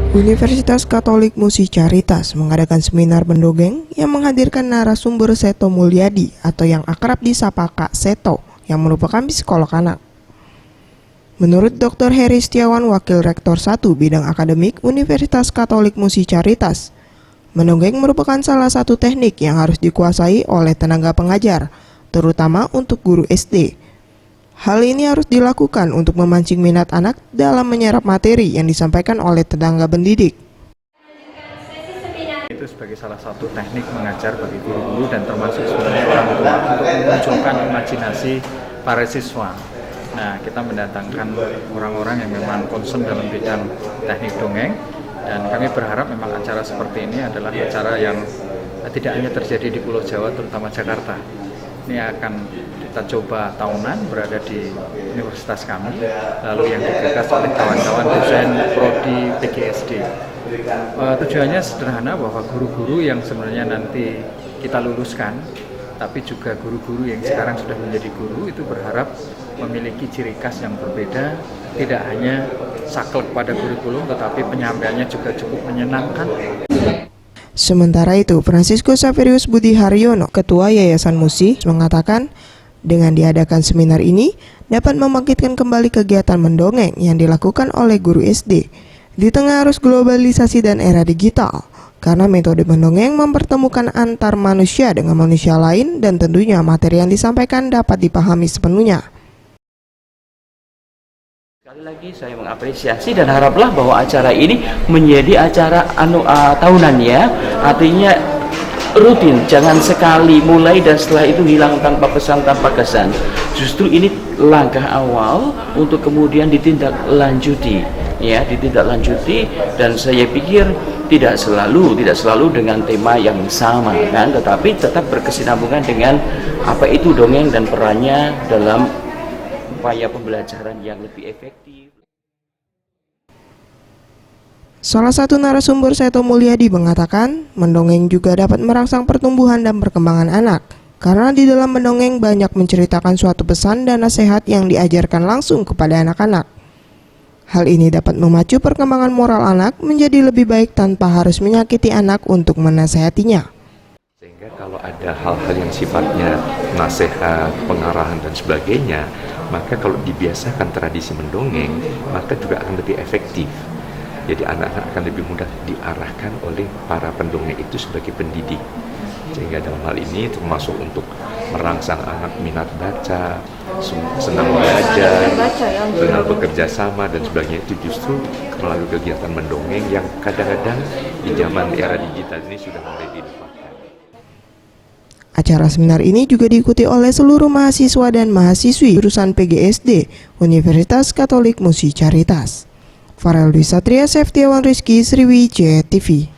Universitas Katolik Musi Caritas mengadakan seminar mendongeng yang menghadirkan narasumber Seto Mulyadi atau yang akrab disapa Kak Seto yang merupakan psikolog anak. Menurut Dr. Heri Setiawan, Wakil Rektor 1 Bidang Akademik Universitas Katolik Musi Caritas, mendongeng merupakan salah satu teknik yang harus dikuasai oleh tenaga pengajar, terutama untuk guru SD. Hal ini harus dilakukan untuk memancing minat anak dalam menyerap materi yang disampaikan oleh tenaga pendidik. Itu sebagai salah satu teknik mengajar bagi guru-guru dan termasuk sebenarnya orang tua untuk memunculkan imajinasi para siswa. Nah, kita mendatangkan orang-orang yang memang concern dalam bidang teknik dongeng, dan kami berharap memang acara seperti ini adalah acara yang tidak hanya terjadi di Pulau Jawa, terutama Jakarta. Ini akan kita coba tahunan berada di universitas kami, lalu yang digagas oleh kawan-kawan dosen prodi PGSD. Tujuannya sederhana, bahwa guru-guru yang sebenarnya nanti kita luluskan, tapi juga guru-guru yang sekarang sudah menjadi guru itu berharap memiliki ciri khas yang berbeda, tidak hanya saklek pada kurikulum, tetapi penyampaiannya juga cukup menyenangkan. Sementara itu, Francisco Saverius Budi Haryono, Ketua Yayasan Musi, mengatakan dengan diadakan seminar ini dapat membangkitkan kembali kegiatan mendongeng yang dilakukan oleh guru SD di tengah arus globalisasi dan era digital, karena metode mendongeng mempertemukan antar manusia dengan manusia lain dan tentunya materi yang disampaikan dapat dipahami sepenuhnya. Sekali lagi saya mengapresiasi dan haraplah bahwa acara ini menjadi acara tahunan ya, artinya rutin, jangan sekali mulai dan setelah itu hilang tanpa pesan tanpa kesan. Justru ini langkah awal untuk kemudian ditindaklanjuti dan saya pikir tidak selalu dengan tema yang sama kan, tetapi tetap berkesinambungan dengan apa itu dongeng dan perannya dalam upaya pembelajaran yang lebih efektif. Salah satu narasumber Seto Mulyadi mengatakan, mendongeng juga dapat merangsang pertumbuhan dan perkembangan anak, karena di dalam mendongeng banyak menceritakan suatu pesan dan nasihat yang diajarkan langsung kepada anak-anak. Hal ini dapat memacu perkembangan moral anak menjadi lebih baik tanpa harus menyakiti anak untuk menasehatinya. Sehingga kalau ada hal-hal yang sifatnya nasihat, pengarahan dan sebagainya, maka kalau dibiasakan tradisi mendongeng, maka juga akan lebih efektif. Jadi anak-anak akan lebih mudah diarahkan oleh para pendongeng itu sebagai pendidik. Sehingga dalam hal ini termasuk untuk merangsang anak minat baca, senang belajar, senang bekerja sama dan sebagainya, itu justru melalui kegiatan mendongeng yang kadang-kadang di zaman era digital ini sudah mulai dilupakan. Acara seminar ini juga diikuti oleh seluruh mahasiswa dan mahasiswi jurusan PGSD Universitas Katolik Musi Caritas. Farel Dwi Satria, Setiawan Rizky, Sriwijaya TV.